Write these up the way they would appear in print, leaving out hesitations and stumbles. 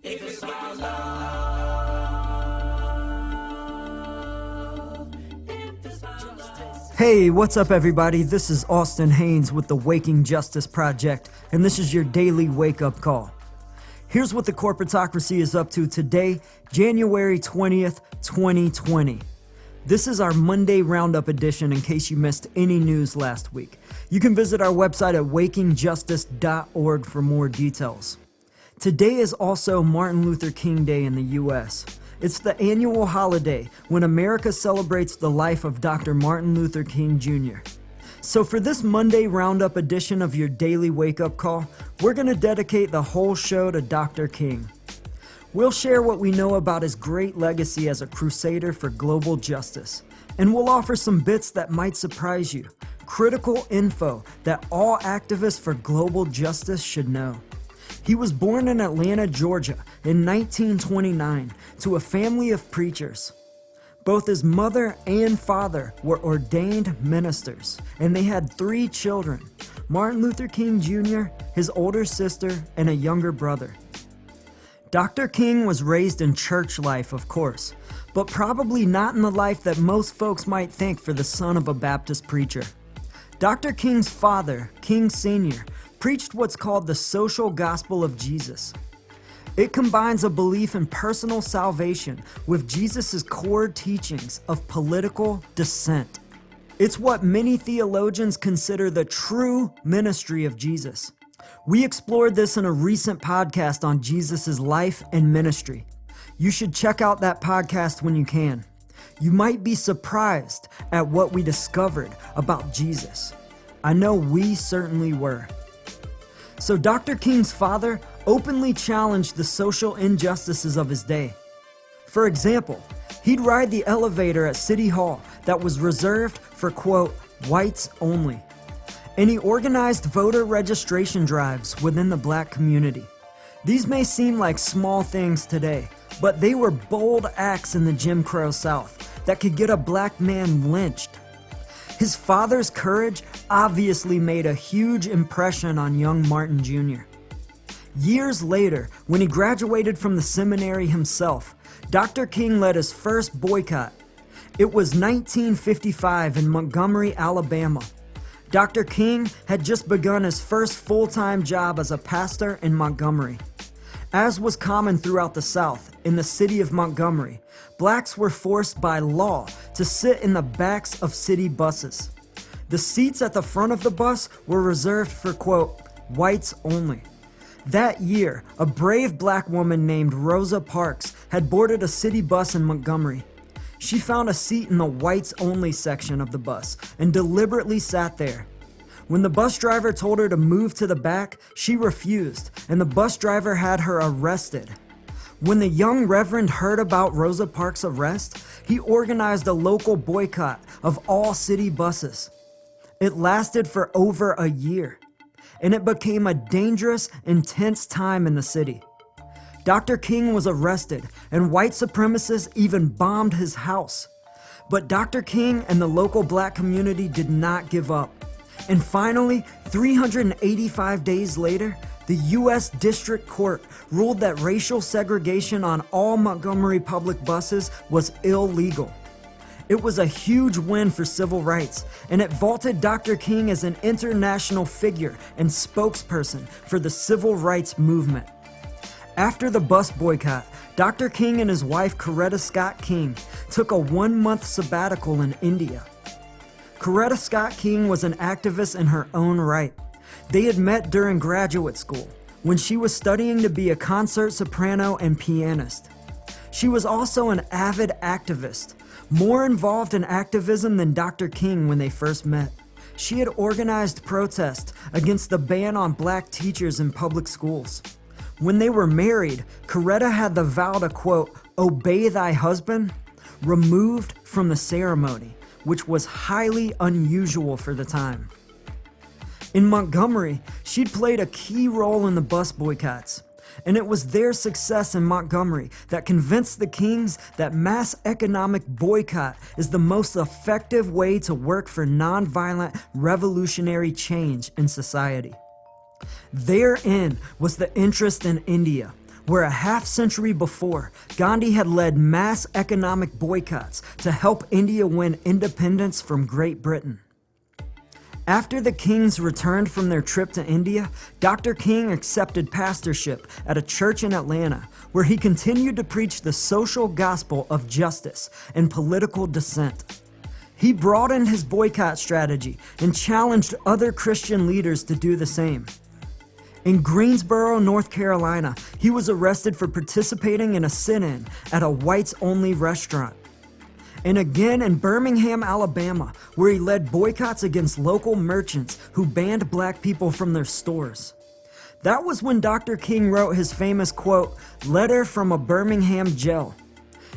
If it's about love, if it's about love. Hey, what's up everybody? This is Austin Haynes with the Waking Justice Project, and this is your daily wake-up call. Here's what the Corporatocracy is up to today, January 20th, 2020. This is our Monday Roundup edition in case you missed any news last week. You can visit our website at wakingjustice.org for more details. Today is also Martin Luther King Day in the U.S. It's the annual holiday when America celebrates the life of Dr. Martin Luther King Jr. So for this Monday Roundup edition of your daily wake-up call, we're going to dedicate the whole show to Dr. King. We'll share what we know about his great legacy as a crusader for global justice, and we'll offer some bits that might surprise you, critical info that all activists for global justice should know. He was born in Atlanta, Georgia in 1929 to a family of preachers. Both his mother and father were ordained ministers, and they had 3 children, Martin Luther King Jr., his older sister, and a younger brother. Dr. King was raised in church life, of course, but probably not in the life that most folks might think for the son of a Baptist preacher. Dr. King's father, King Sr., preached what's called the social gospel of Jesus. It combines a belief in personal salvation with Jesus' core teachings of political dissent. It's what many theologians consider the true ministry of Jesus. We explored this in a recent podcast on Jesus' life and ministry. You should check out that podcast when you can. You might be surprised at what we discovered about Jesus. I know we certainly were. So Dr. King's father openly challenged the social injustices of his day. For example, he'd ride the elevator at City Hall that was reserved for, quote, whites only. And he organized voter registration drives within the black community. These may seem like small things today, but they were bold acts in the Jim Crow South that could get a black man lynched. His father's courage obviously made a huge impression on young Martin Jr. Years later, when he graduated from the seminary himself, Dr. King led his first boycott. It was 1955 in Montgomery, Alabama. Dr. King had just begun his first full-time job as a pastor in Montgomery. As was common throughout the South, in the city of Montgomery, blacks were forced by law to sit in the backs of city buses. The seats at the front of the bus were reserved for, quote, whites only. That year, a brave black woman named Rosa Parks had boarded a city bus in Montgomery. She found a seat in the whites only section of the bus and deliberately sat there. When the bus driver told her to move to the back, she refused, and the bus driver had her arrested. When the young reverend heard about Rosa Parks' arrest, he organized a local boycott of all city buses. It lasted for over a year, and it became a dangerous, intense time in the city. Dr. King was arrested, and white supremacists even bombed his house. But Dr. King and the local black community did not give up. And finally, 385 days later, the U.S. District Court ruled that racial segregation on all Montgomery public buses was illegal. It was a huge win for civil rights, and it vaulted Dr. King as an international figure and spokesperson for the civil rights movement. After the bus boycott, Dr. King and his wife Coretta Scott King took a 1-month sabbatical in India. Coretta Scott King was an activist in her own right. They had met during graduate school, when she was studying to be a concert soprano and pianist. She was also an avid activist, more involved in activism than Dr. King when they first met. She had organized protests against the ban on black teachers in public schools. When they were married, Coretta had the vow to, quote, obey thy husband, removed from the ceremony, which was highly unusual for the time. In Montgomery, she'd played a key role in the bus boycotts, and it was their success in Montgomery that convinced the Kings that mass economic boycott is the most effective way to work for nonviolent revolutionary change in society. Therein was the interest in India, where a half-century before, Gandhi had led mass economic boycotts to help India win independence from Great Britain. After the Kings returned from their trip to India, Dr. King accepted pastorship at a church in Atlanta, where he continued to preach the social gospel of justice and political dissent. He broadened his boycott strategy and challenged other Christian leaders to do the same. In Greensboro, North Carolina, he was arrested for participating in a sit-in at a whites-only restaurant. And again in Birmingham, Alabama, where he led boycotts against local merchants who banned black people from their stores. That was when Dr. King wrote his famous quote, "Letter from a Birmingham jail."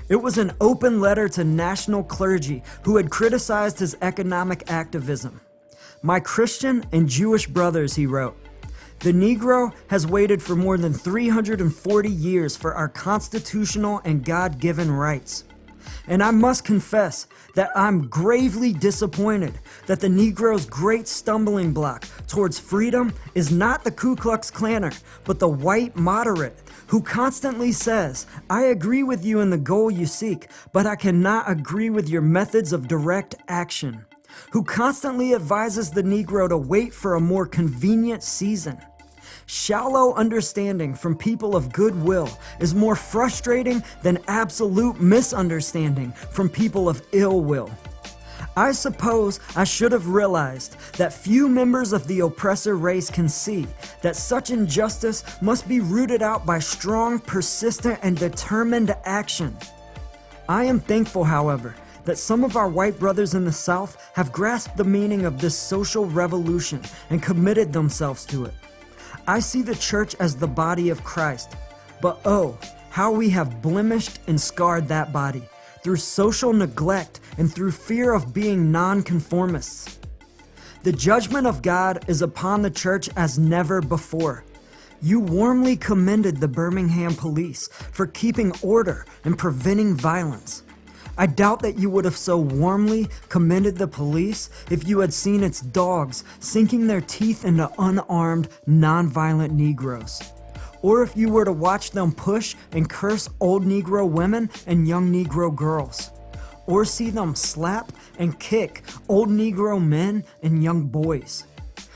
It was an open letter to national clergy who had criticized his economic activism. "My Christian and Jewish brothers," he wrote, "the Negro has waited for more than 340 years for our constitutional and God-given rights. And I must confess that I'm gravely disappointed that the Negro's great stumbling block towards freedom is not the Ku Klux Klanner, but the white moderate who constantly says, 'I agree with you in the goal you seek, but I cannot agree with your methods of direct action,' who constantly advises the Negro to wait for a more convenient season. Shallow understanding from people of goodwill is more frustrating than absolute misunderstanding from people of ill will. I suppose I should have realized that few members of the oppressor race can see that such injustice must be rooted out by strong, persistent, and determined action. I am thankful, however, that some of our white brothers in the South have grasped the meaning of this social revolution and committed themselves to it. I see the church as the body of Christ, but oh, how we have blemished and scarred that body through social neglect and through fear of being nonconformists. The judgment of God is upon the church as never before. You warmly commended the Birmingham police for keeping order and preventing violence. I doubt that you would have so warmly commended the police if you had seen its dogs sinking their teeth into unarmed, nonviolent Negroes. Or if you were to watch them push and curse old Negro women and young Negro girls. Or see them slap and kick old Negro men and young boys.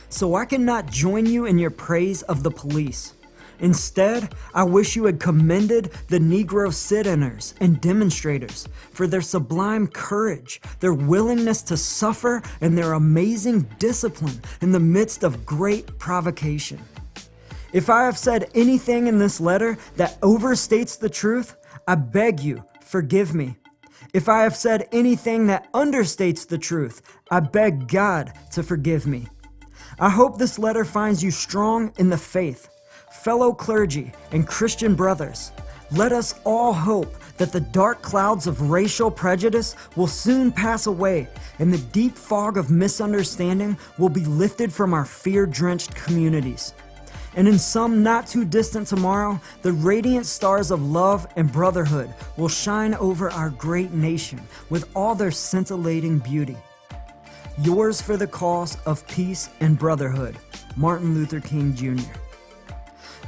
So I cannot join you in your praise of the police. Instead, I wish you had commended the Negro sit-inners and demonstrators for their sublime courage, their willingness to suffer, and their amazing discipline in the midst of great provocation. If I have said anything in this letter that overstates the truth, I beg you, forgive me. If I have said anything that understates the truth, I beg God to forgive me. I hope this letter finds you strong in the faith. Fellow clergy and Christian brothers, let us all hope that the dark clouds of racial prejudice will soon pass away and the deep fog of misunderstanding will be lifted from our fear-drenched communities. And in some not too distant tomorrow, the radiant stars of love and brotherhood will shine over our great nation with all their scintillating beauty. Yours for the cause of peace and brotherhood, Martin Luther King Jr.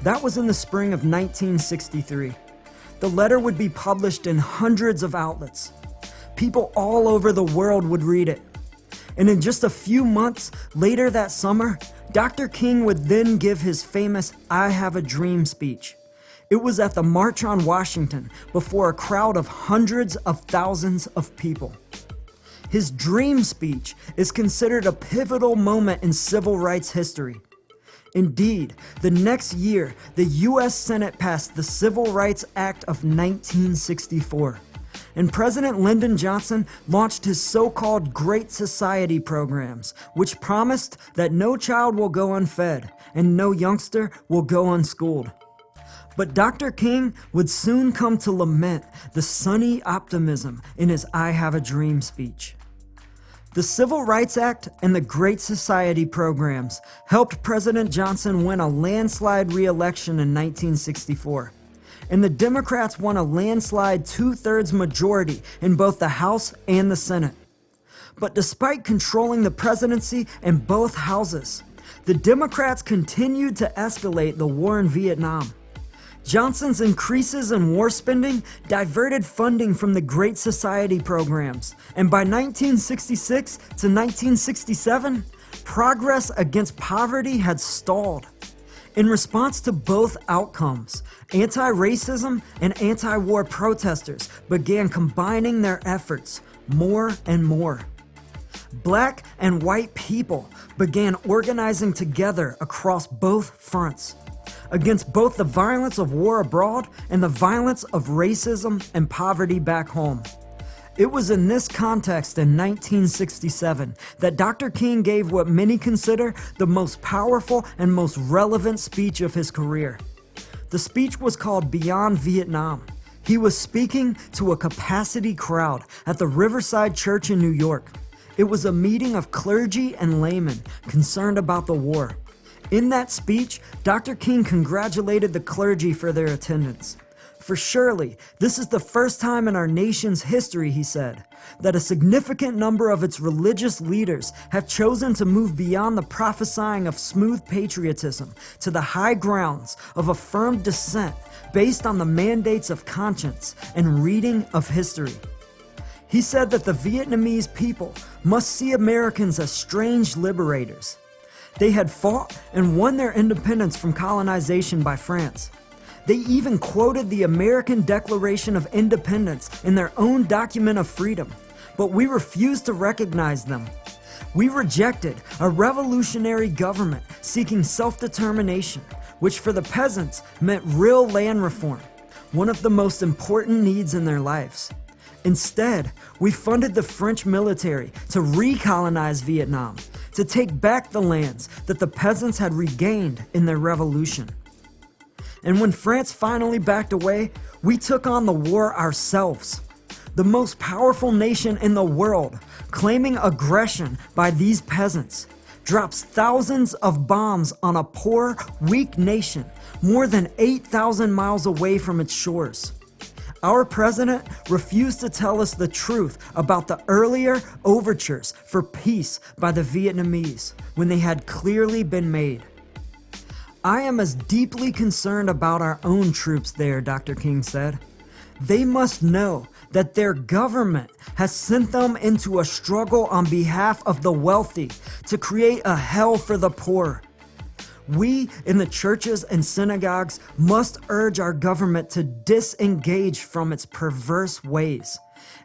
That was in the spring of 1963. The letter would be published in hundreds of outlets. People all over the world would read it. And in just a few months later that summer, Dr. King would then give his famous "I Have a Dream" speech. It was at the March on Washington before a crowd of hundreds of thousands of people. His dream speech is considered a pivotal moment in civil rights history. Indeed, the next year, the U.S. Senate passed the Civil Rights Act of 1964, and President Lyndon Johnson launched his so-called Great Society programs, which promised that no child will go unfed and no youngster will go unschooled. But Dr. King would soon come to lament the sunny optimism in his "I Have a Dream" speech. The Civil Rights Act and the Great Society programs helped President Johnson win a landslide re-election in 1964, and the Democrats won a landslide 2/3 majority in both the House and the Senate. But despite controlling the presidency in both houses, the Democrats continued to escalate the war in Vietnam. Johnson's increases in war spending diverted funding from the Great Society programs, and by 1966 to 1967, progress against poverty had stalled. In response to both outcomes, anti-racism and anti-war protesters began combining their efforts more and more. Black and white people began organizing together across both fronts, against both the violence of war abroad and the violence of racism and poverty back home. It was in this context in 1967 that Dr. King gave what many consider the most powerful and most relevant speech of his career. The speech was called Beyond Vietnam. He was speaking to a capacity crowd at the Riverside Church in New York. It was a meeting of clergy and laymen concerned about the war. In that speech, Dr. King congratulated the clergy for their attendance. For surely, this is the first time in our nation's history, he said, that a significant number of its religious leaders have chosen to move beyond the prophesying of smooth patriotism to the high grounds of affirmed dissent based on the mandates of conscience and reading of history. He said that the Vietnamese people must see Americans as strange liberators. They had fought and won their independence from colonization by France. They even quoted the American Declaration of Independence in their own document of freedom, but we refused to recognize them. We rejected a revolutionary government seeking self-determination, which for the peasants meant real land reform, one of the most important needs in their lives. Instead, we funded the French military to recolonize Vietnam, to take back the lands that the peasants had regained in their revolution. And when France finally backed away, we took on the war ourselves. The most powerful nation in the world, claiming aggression by these peasants, drops thousands of bombs on a poor, weak nation more than 8,000 miles away from its shores. Our president refused to tell us the truth about the earlier overtures for peace by the Vietnamese when they had clearly been made. I am as deeply concerned about our own troops there, Dr. King said. They must know that their government has sent them into a struggle on behalf of the wealthy to create a hell for the poor. We in the churches and synagogues must urge our government to disengage from its perverse ways.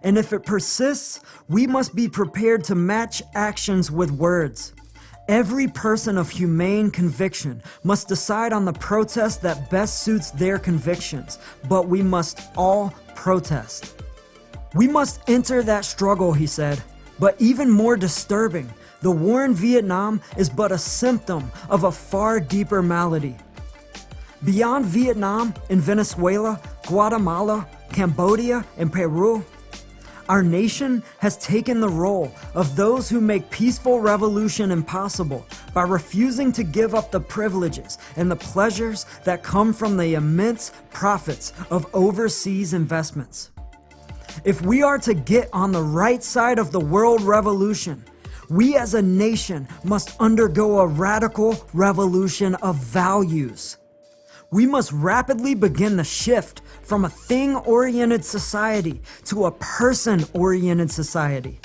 And if it persists, we must be prepared to match actions with words. Every person of humane conviction must decide on the protest that best suits their convictions, but we must all protest. We must enter that struggle, he said, but even more disturbing, the war in Vietnam is but a symptom of a far deeper malady. Beyond Vietnam, in Venezuela, Guatemala, Cambodia, and Peru, our nation has taken the role of those who make peaceful revolution impossible by refusing to give up the privileges and the pleasures that come from the immense profits of overseas investments. If we are to get on the right side of the world revolution, we as a nation must undergo a radical revolution of values. We must rapidly begin the shift from a thing-oriented society to a person-oriented society.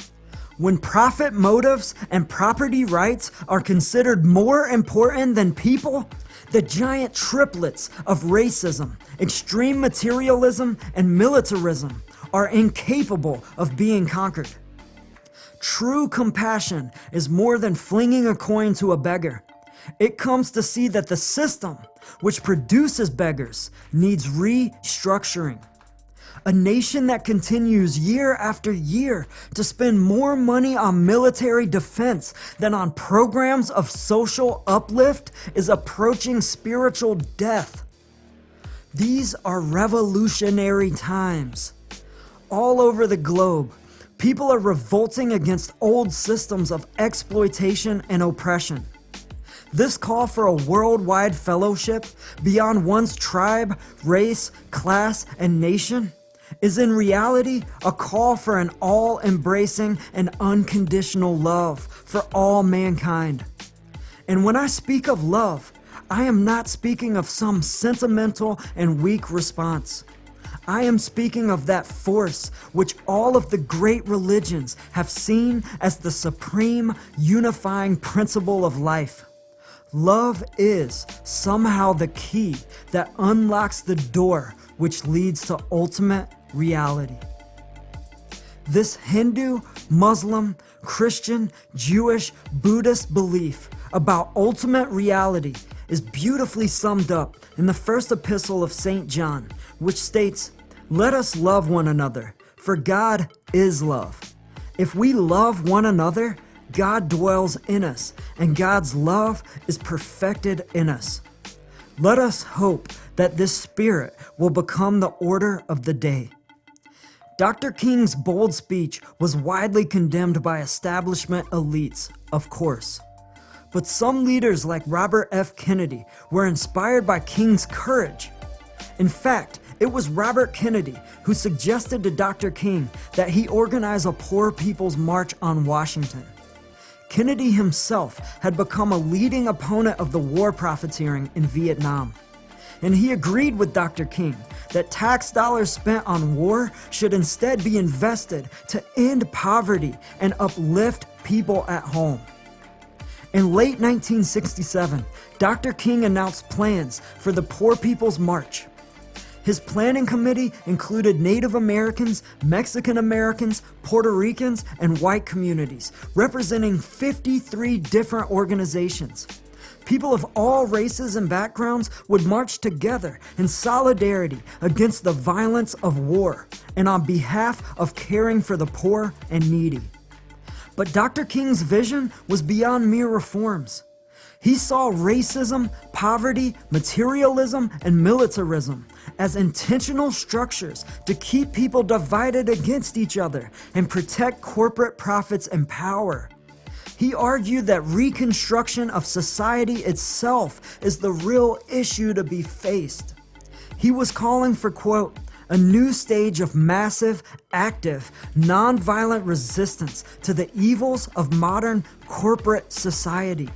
When profit motives and property rights are considered more important than people, the giant triplets of racism, extreme materialism, and militarism are incapable of being conquered. True compassion is more than flinging a coin to a beggar. It comes to see that the system which produces beggars needs restructuring. A nation that continues year after year to spend more money on military defense than on programs of social uplift is approaching spiritual death. These are revolutionary times. All over the globe, people are revolting against old systems of exploitation and oppression. This call for a worldwide fellowship beyond one's tribe, race, class, and nation is in reality a call for an all-embracing and unconditional love for all mankind. And when I speak of love, I am not speaking of some sentimental and weak response. I am speaking of that force which all of the great religions have seen as the supreme unifying principle of life. Love is somehow the key that unlocks the door which leads to ultimate reality. This Hindu, Muslim, Christian, Jewish, Buddhist belief about ultimate reality is beautifully summed up in the first epistle of St. John, which states, "Let us love one another, for God is love. If we love one another, God dwells in us, and God's love is perfected in us." Let us hope that this spirit will become the order of the day. Dr. King's bold speech was widely condemned by establishment elites, of course. But some leaders like Robert F. Kennedy were inspired by King's courage. In fact, it was Robert Kennedy who suggested to Dr. King that he organize a Poor People's March on Washington. Kennedy himself had become a leading opponent of the war profiteering in Vietnam. And he agreed with Dr. King that tax dollars spent on war should instead be invested to end poverty and uplift people at home. In late 1967, Dr. King announced plans for the Poor People's March. His planning committee included Native Americans, Mexican Americans, Puerto Ricans, and white communities, representing 53 different organizations. People of all races and backgrounds would march together in solidarity against the violence of war and on behalf of caring for the poor and needy. But Dr. King's vision was beyond mere reforms. He saw racism, poverty, materialism, and militarism as intentional structures to keep people divided against each other and protect corporate profits and power. He argued that reconstruction of society itself is the real issue to be faced. He was calling for, quote, "a new stage of massive, active, nonviolent resistance to the evils of modern corporate society.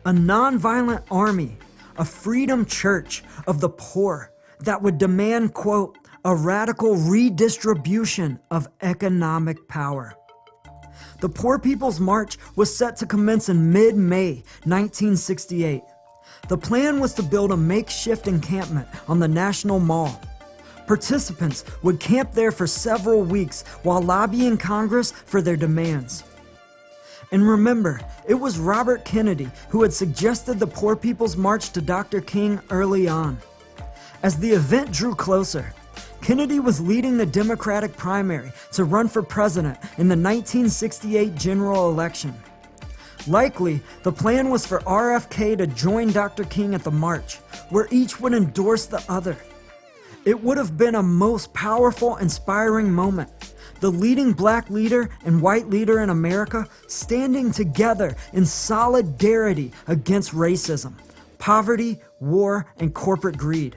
A nonviolent army, a freedom church of the poor that would demand, quote, a radical redistribution of economic power." The Poor People's March was set to commence in mid-May 1968. The plan was to build a makeshift encampment on the National Mall. Participants would camp there for several weeks while lobbying Congress for their demands. And remember, it was Robert Kennedy who had suggested the Poor People's March to Dr. King early on. As the event drew closer, Kennedy was leading the Democratic primary to run for president in the 1968 general election. Likely, the plan was for RFK to join Dr. King at the march, where each would endorse the other. It would have been a most powerful, inspiring moment. The leading black leader and white leader in America standing together in solidarity against racism, poverty, war, and corporate greed.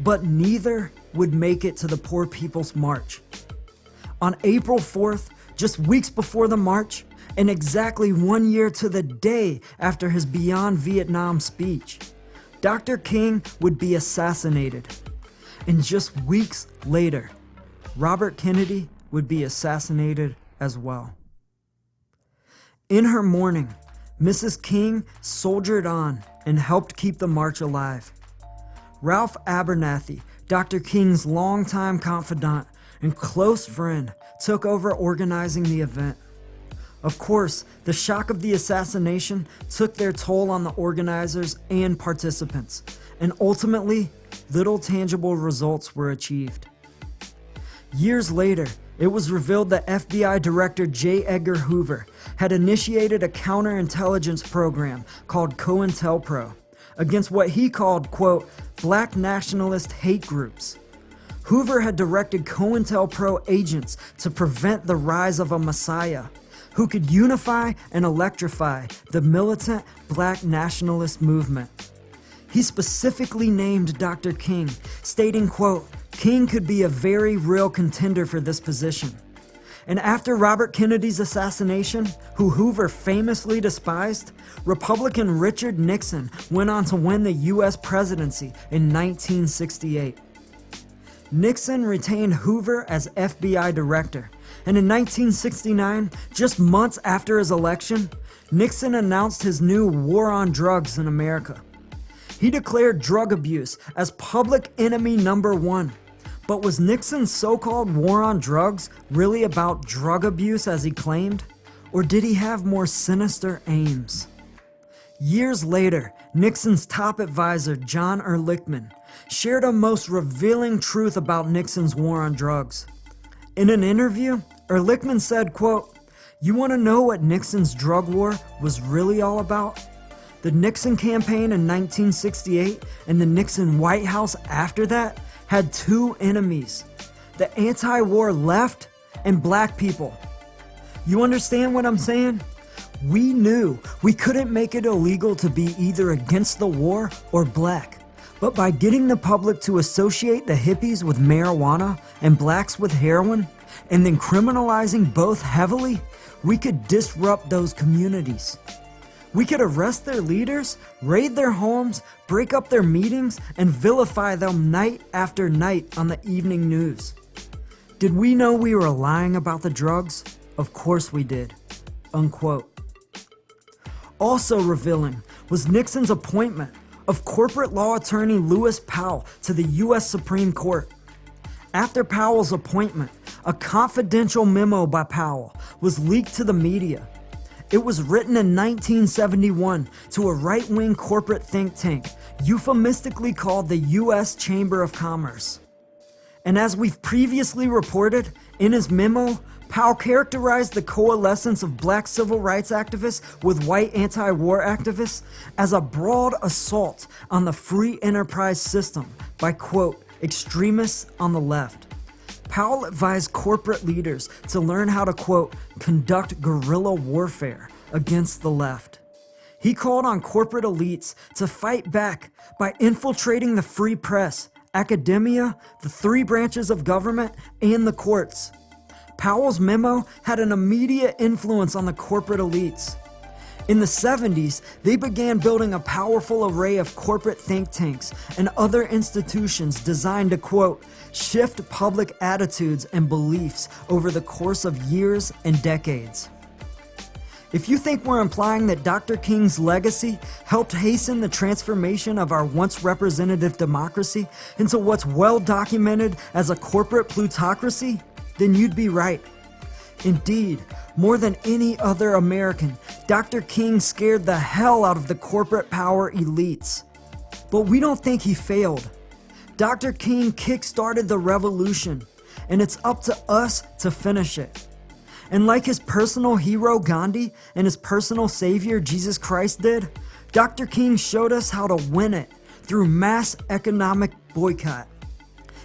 But neither would make it to the Poor People's March. On April 4th, just weeks before the march, and exactly 1 year to the day after his Beyond Vietnam speech, Dr. King would be assassinated. And just weeks later, Robert Kennedy would be assassinated as well. In her mourning, Mrs. King soldiered on and helped keep the march alive. Ralph Abernathy, Dr. King's longtime confidant and close friend, took over organizing the event. Of course, the shock of the assassination took their toll on the organizers and participants, and ultimately, little tangible results were achieved. Years later, it was revealed that FBI Director J. Edgar Hoover had initiated a counterintelligence program called COINTELPRO against what he called, quote, black nationalist hate groups. Hoover had directed COINTELPRO agents to prevent the rise of a messiah who could unify and electrify the militant black nationalist movement. He specifically named Dr. King, stating, quote, King could be a very real contender for this position. And after Robert Kennedy's assassination, who Hoover famously despised, Republican Richard Nixon went on to win the U.S. presidency in 1968. Nixon retained Hoover as FBI director, and in 1969, just months after his election, Nixon announced his new war on drugs in America. He declared drug abuse as public enemy number one. But was Nixon's so-called war on drugs really about drug abuse as he claimed? Or did he have more sinister aims? Years later, Nixon's top advisor, John Ehrlichman, shared a most revealing truth about Nixon's war on drugs. In an interview, Ehrlichman said, quote, "You want to know what Nixon's drug war was really all about? The Nixon campaign in 1968 and the Nixon White House after that had two enemies, the anti-war left and black people. You understand what I'm saying? We knew we couldn't make it illegal to be either against the war or black. But by getting the public to associate the hippies with marijuana and blacks with heroin, and then criminalizing both heavily, we could disrupt those communities. We could arrest their leaders, raid their homes, break up their meetings, and vilify them night after night on the evening news. Did we know we were lying about the drugs? Of course we did." Unquote. Also revealing was Nixon's appointment of corporate law attorney Lewis Powell to the U.S. Supreme Court. After Powell's appointment, a confidential memo by Powell was leaked to the media. It was written in 1971 to a right-wing corporate think tank, euphemistically called the U.S. Chamber of Commerce. And as we've previously reported, in his memo, Powell characterized the coalescence of black civil rights activists with white anti-war activists as a broad assault on the free enterprise system by, quote, extremists on the left. Powell advised corporate leaders to learn how to, quote, conduct guerrilla warfare against the left. He called on corporate elites to fight back by infiltrating the free press, academia, the three branches of government, and the courts. Powell's memo had an immediate influence on the corporate elites. In the 70s, they began building a powerful array of corporate think tanks and other institutions designed to, quote, shift public attitudes and beliefs over the course of years and decades. If you think we're implying that Dr. King's legacy helped hasten the transformation of our once representative democracy into what's well documented as a corporate plutocracy, then you'd be right. Indeed, more than any other American, Dr. King scared the hell out of the corporate power elites. But we don't think he failed. Dr. King kick-started the revolution, and it's up to us to finish it. And like his personal hero Gandhi and his personal savior Jesus Christ did, Dr. King showed us how to win it through mass economic boycott.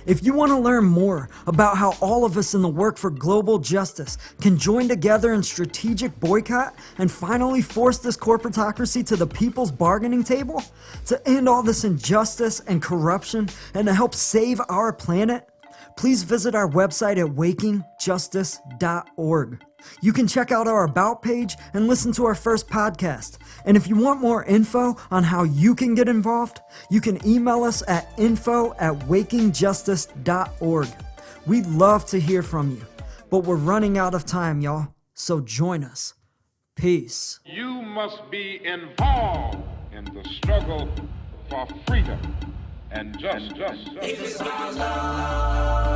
If you want to learn more about how all of us in the work for global justice can join together in strategic boycott and finally force this corporatocracy to the people's bargaining table, to end all this injustice and corruption, and to help save our planet, please visit our website at wakingjustice.org. You can check out our About page and listen to our first podcast. And if you want more info on how you can get involved, you can email us at info@wakingjustice.org. We'd love to hear from you, but we're running out of time, y'all. So join us. Peace. You must be involved in the struggle for freedom and justice. If it's about love,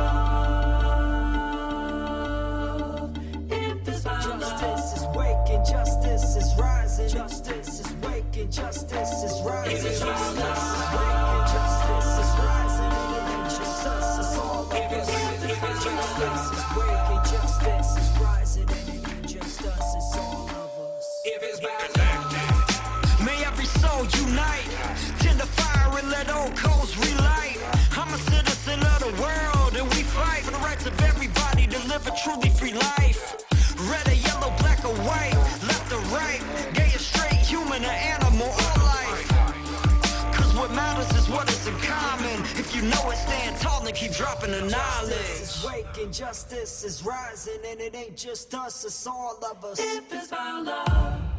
if it's about Justice is waking, justice is rising. Justice is waking, justice is rising. If it's about Justice is waking, justice is rising. And it ain't just us, it's all of If us. it's Justice is waking, justice is rising. And it ain't just us, it's all of us. if it's about May every soul unite, tend the fire and let old coals relight. I'm a citizen of the world and we fight for the rights of everybody to live a truly free life. Red or yellow, black or white, left or right, gay or straight, human or animal, all life. Cause what matters is If you know it, stand tall and keep dropping the knowledge. Justice is waking, justice is rising, and it ain't just us, it's all of us. If it's about love.